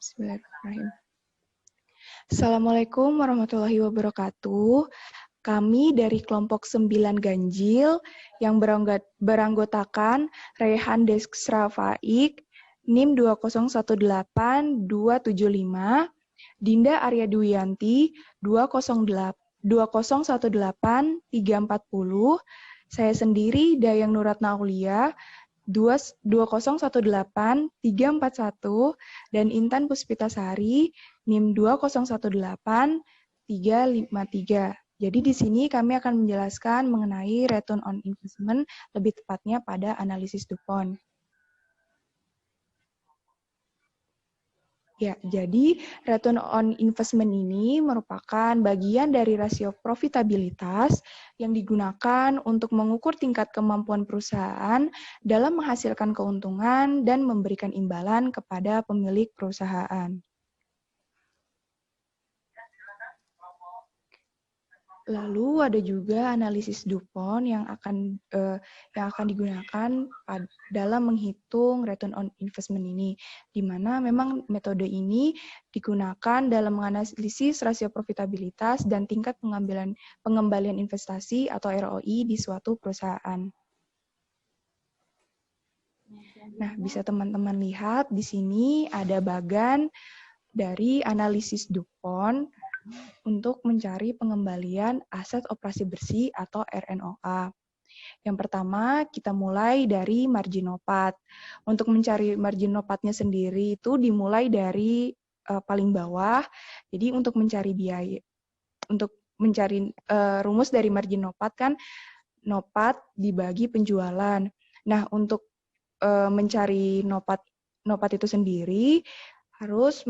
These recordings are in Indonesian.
Bismillahirrahmanirrahim. Assalamualaikum warahmatullahi wabarakatuh. Kami dari kelompok 9 Ganjil yang beranggotakan Raihan Desra Faik, NIM 2018275, Dinda Arya Duyanti 2018340, saya sendiri Dayang Nuratna Aulia 2018341, dan Intan Puspitasari NIM 2018353. Jadi di sini kami akan menjelaskan mengenai return on investment, lebih tepatnya pada analisis DuPont. Ya, jadi return on investment ini merupakan bagian dari rasio profitabilitas yang digunakan untuk mengukur tingkat kemampuan perusahaan dalam menghasilkan keuntungan dan memberikan imbalan kepada pemilik perusahaan. Lalu ada juga analisis DuPont yang akan digunakan dalam menghitung return on investment ini, di mana memang metode ini digunakan dalam menganalisis rasio profitabilitas dan tingkat pengembalian investasi atau ROI di suatu perusahaan. Nah, bisa teman-teman lihat di sini ada bagan dari analisis DuPont untuk mencari pengembalian aset operasi bersih atau RNOA. Yang pertama, kita mulai dari margin NOPAT. Untuk mencari margin NOPAT-nya sendiri itu dimulai dari paling bawah. Jadi untuk mencari biaya, untuk mencari rumus dari margin NOPAT kan NOPAT dibagi penjualan. Nah, untuk mencari NOPAT itu sendiri harus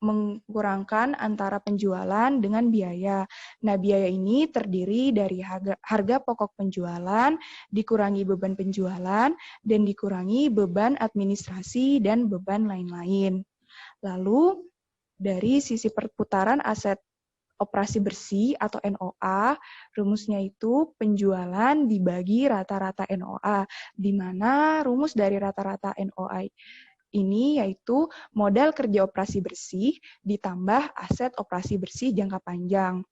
mengkurangkan antara penjualan dengan biaya. Nah, biaya ini terdiri dari harga pokok penjualan, dikurangi beban penjualan, dan dikurangi beban administrasi dan beban lain-lain. Lalu, dari sisi perputaran aset operasi bersih atau NOA, rumusnya itu penjualan dibagi rata-rata NOA, di mana rumus dari rata-rata NOA ini yaitu modal kerja operasi bersih ditambah aset operasi bersih jangka panjang.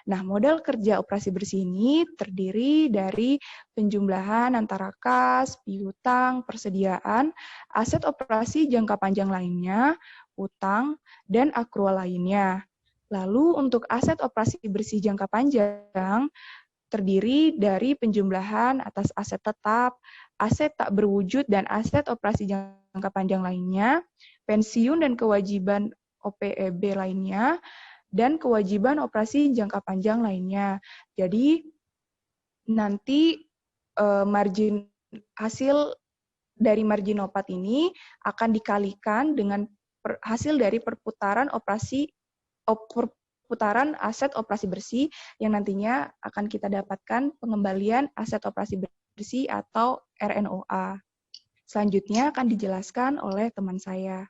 Nah, modal kerja operasi bersih ini terdiri dari penjumlahan antara kas, piutang, persediaan, aset operasi jangka panjang lainnya, utang, dan akrual lainnya. Lalu untuk aset operasi bersih jangka panjang terdiri dari penjumlahan atas aset tetap, aset tak berwujud, dan aset operasi jangka panjang lainnya, pensiun dan kewajiban OPEB lainnya, dan kewajiban operasi jangka panjang lainnya. Jadi nanti margin hasil dari margin NOPAT ini akan dikalikan dengan hasil dari perputaran aset operasi bersih yang nantinya akan kita dapatkan pengembalian aset operasi bersih atau RNOA. Selanjutnya akan dijelaskan oleh teman saya.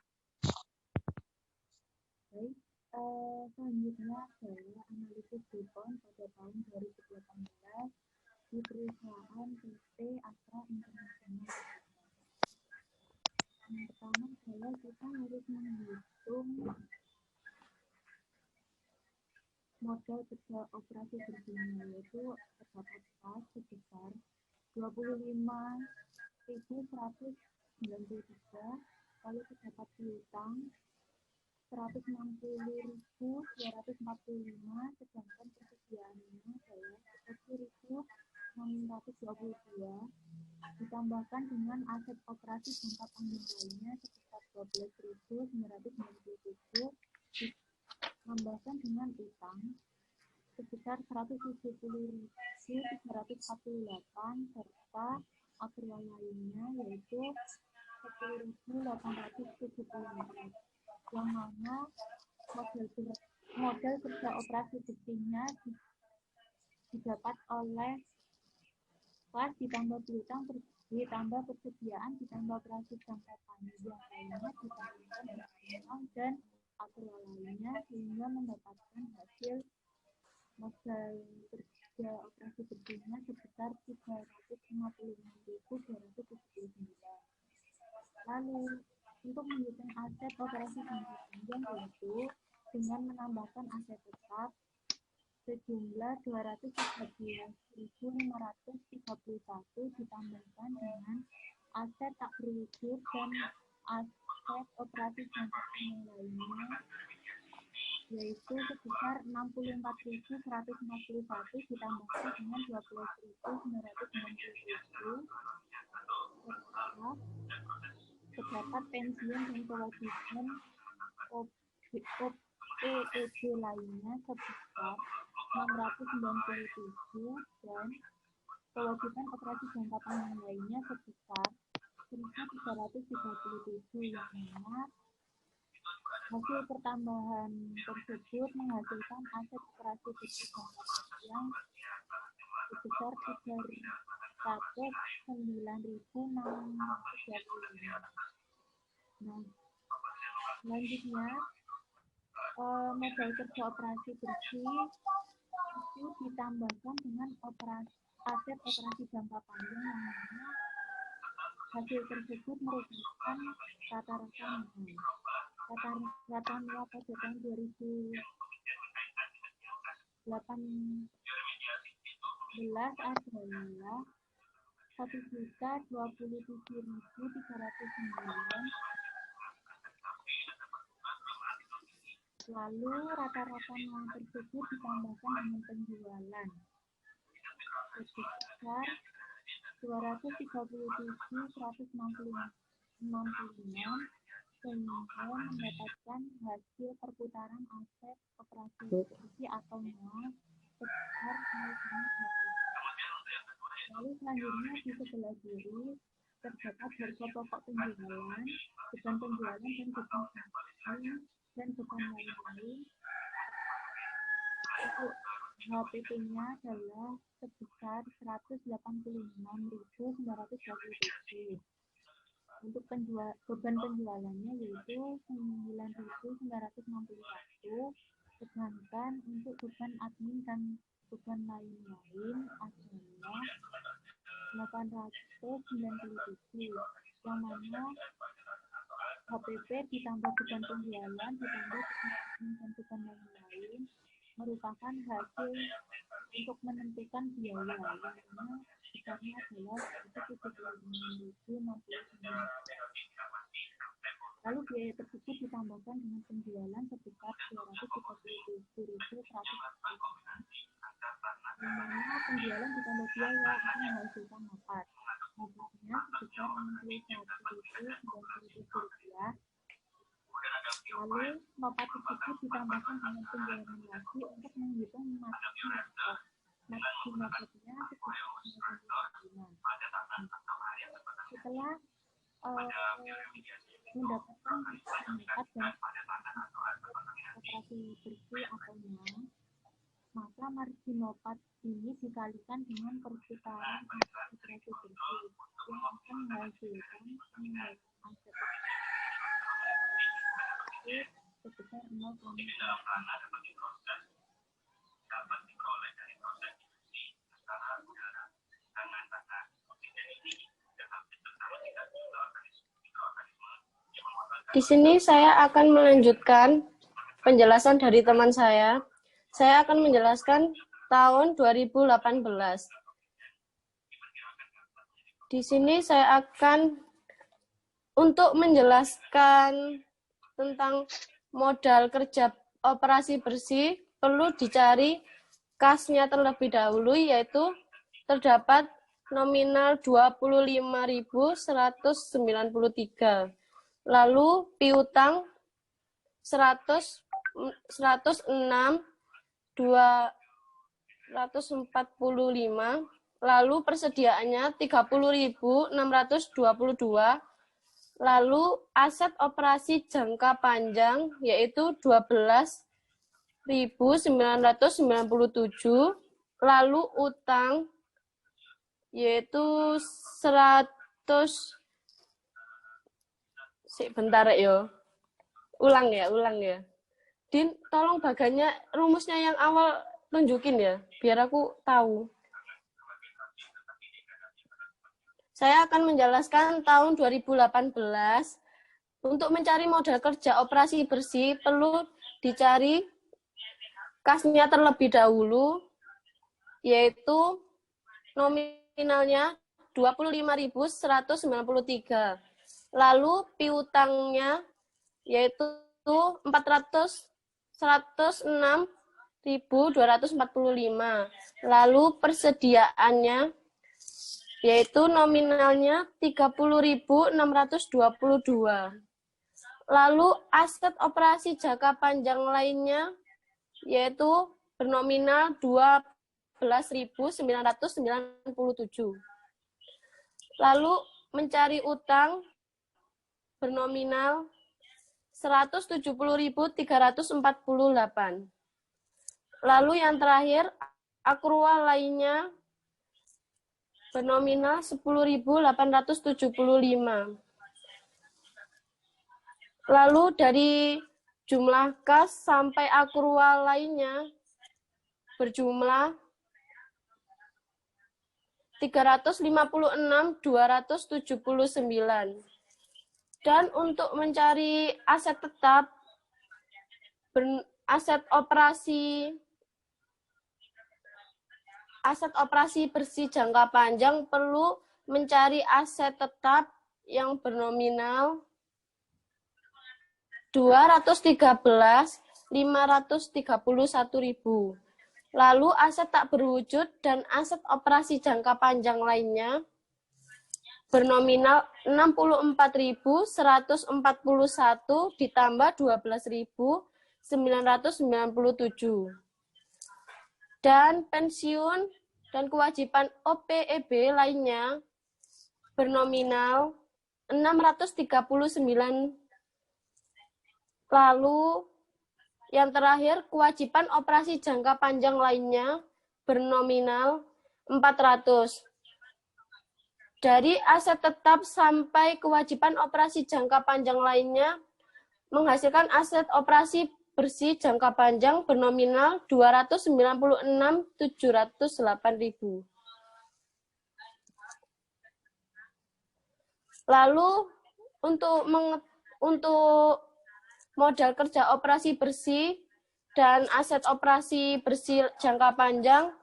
Selanjutnya adalah analisis DuPont pada tahun 2018 di perusahaan PT Astra International. Yang pertama adalah kita harus menghitung modal kerja operasi bersihnya, yaitu terdapat kas sebesar 25.193, lalu terdapat piutang 160.245, sedangkan persediaannya adalah 10.622, ditambahkan dengan aset operasi jangka panjang lainnya sebesar 12.997, ditambahkan dengan utang sebesar 170.348 serta akrual lainnya yaitu 10.874, yang mana modal kerja operasi bersihnya didapat oleh kas ditambah piutang ditambah persediaan ditambah operasi jangka panjang lainnya ditambahkan utang dan akrual lainnya sehingga mendapatkan hasil modal kerja operasi bersihnya sebesar 356.279. Lalu Untuk menghitung aset operasi jangka panjang yaitu dengan menambahkan aset tetap sejumlah 213.531 ditambahkan dengan aset tak berwujud dan aset operasi jangka panjang lainnya yaitu sebesar 64.141 ditambahkan dengan 12.997 terdapat pensiun dan kewajiban OPED lainnya sebesar 697 dan kewajiban operasi jangka panjang lainnya sebesar 1.337 yang mana hasil pertambahan tersebut menghasilkan aset operasi bersih jangka panjang sebesar 309.625. Nah, selanjutnya modal kerja operasi bersih itu ditambahkan dengan aset operasi jangka panjang yang mana hasil tersebut merupakan rata-rata nilai. Rata-rata nilai pada tahun 2018 adalah 1.027.309. Lalu rata-rata nilai tersebut ditambahkan dengan penjualan sebesar 237.166 sehingga mendapatkan hasil perputaran aset operasi bersih atau NOA sebesar 0,1. Lalu selanjutnya di sebelah kiri terdapat harga pokok penjualan, beban penjualan dan beban admin dan beban lain-lain. Untuk HPP-nya adalah sebesar 186.927. Untuk beban penjualannya yaitu 9.961, sedangkan untuk beban admin dan beban lain-lain adalah 897, yang mana HPP ditambah beban penjualan ditambah beban admin dan beban lain-lain merupakan hasil untuk menentukan biaya yang mana besarnya adalah 175.069. Lalu biaya tersebut ditambahkan dengan penjualan sebesar 237.100, yang mana penjualan ditambah biaya akan menghasilkan nopat. Nopatnya sebesar 61.090 rupiah. Lalu nopat tersebut ditambahkan dengan penjualan lagi untuk menghitung margin nopatnya sebesar 9. Setelah mendapatkan nopat dan operasi bersih atau NOA, maka margin nopat ini dikalikan dengan perputaran operasi bersih yang akan menghasilkan penilaian aset sebesar 0,5. Di sini saya akan melanjutkan penjelasan dari teman saya. Saya akan menjelaskan tahun 2018. Di sini saya akan untuk menjelaskan tentang modal kerja operasi bersih, perlu dicari kasnya terlebih dahulu, yaitu terdapat nominal 25.193. Lalu piutang 106.245, lalu persediaannya 30.622, lalu aset operasi jangka panjang yaitu 12.997, lalu utang yaitu 100. Bentar ya. Ulang ya. Din, tolong bagannya rumusnya yang awal tunjukin ya, biar aku tahu. Saya akan menjelaskan tahun 2018. Untuk mencari modal kerja operasi bersih perlu dicari kasnya terlebih dahulu, yaitu nominalnya 25.193. Lalu piutangnya yaitu 106.245. Lalu persediaannya yaitu nominalnya 30.622. Lalu aset operasi jangka panjang lainnya yaitu bernominal 12.997. Lalu mencari utang bernominal 170.348. Lalu yang terakhir akrual lainnya bernominal 10.875. Lalu dari jumlah kas sampai akrual lainnya berjumlah 356.279. Dan untuk mencari aset tetap, aset operasi bersih jangka panjang perlu mencari aset tetap yang bernominal 213.531.000. Lalu aset tak berwujud dan aset operasi jangka panjang lainnya bernominal 64.141 ditambah 12.997. Dan pensiun dan kewajiban OPEB lainnya bernominal 639. Lalu yang terakhir kewajiban operasi jangka panjang lainnya bernominal 400. Dari aset tetap sampai kewajiban operasi jangka panjang lainnya menghasilkan aset operasi bersih jangka panjang bernominal 296.708.000. Lalu untuk modal kerja operasi bersih dan aset operasi bersih jangka panjang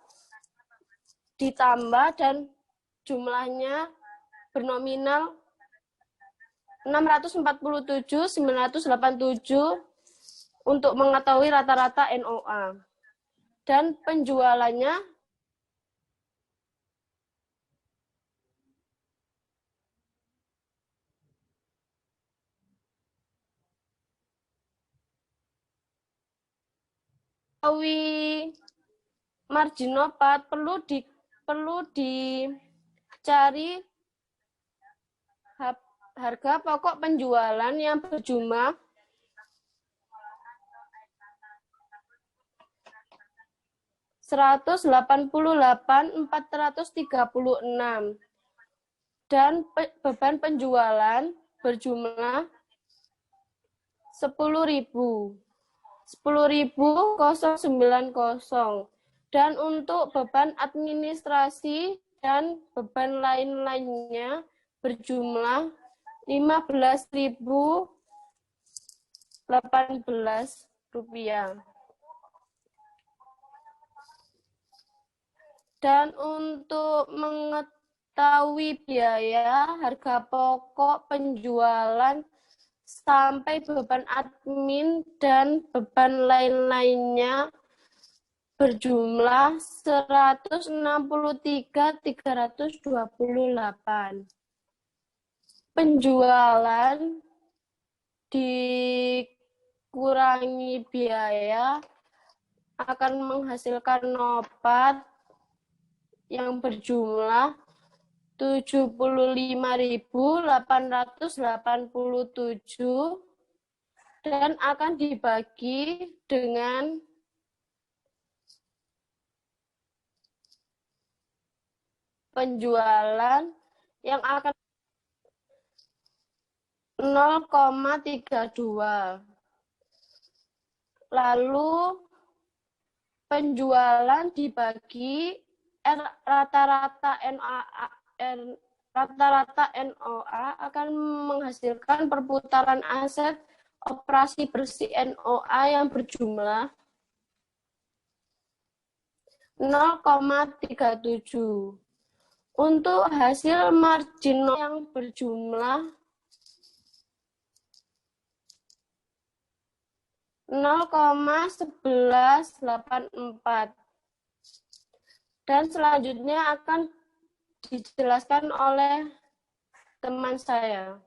ditambah dan jumlahnya bernominal 647.987 untuk mengetahui rata-rata NOA. Dan penjualannya marginopat perlu dicari harga pokok penjualan yang berjumlah 188.436 dan beban penjualan berjumlah 10.090 dan untuk beban administrasi dan beban lain-lainnya berjumlah 15.018 rupiah. Dan untuk mengetahui biaya harga pokok penjualan sampai beban admin dan beban lain-lainnya berjumlah 163.328. Penjualan dikurangi biaya akan menghasilkan nopat yang berjumlah 75.887 dan akan dibagi dengan penjualan yang akan 0,32. Lalu penjualan dibagi rata-rata rata-rata NOA akan menghasilkan perputaran aset operasi bersih NOA yang berjumlah 0,37. Untuk hasil marginal yang berjumlah 0,1184. Dan selanjutnya akan dijelaskan oleh teman saya.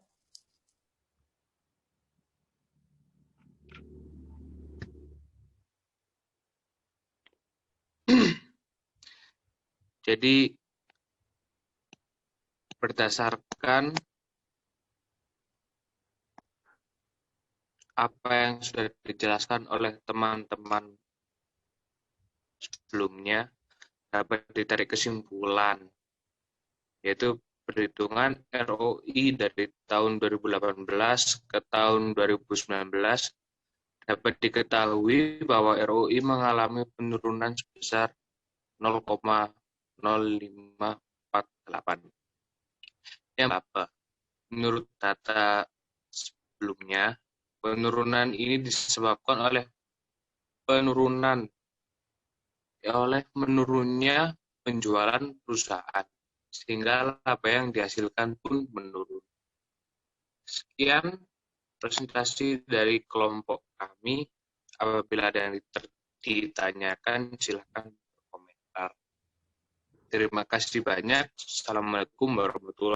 Jadi berdasarkan apa yang sudah dijelaskan oleh teman-teman sebelumnya, dapat ditarik kesimpulan, yaitu perhitungan ROI dari tahun 2018 ke tahun 2019 dapat diketahui bahwa ROI mengalami penurunan sebesar 0,0548. Yang apa? Menurut data sebelumnya, penurunan ini disebabkan oleh menurunnya penjualan perusahaan, sehingga laba yang dihasilkan pun menurun. Sekian presentasi dari kelompok kami. Apabila ada yang ditanyakan, silakan berkomentar. Terima kasih banyak. Assalamualaikum warahmatullahi wabarakatuh.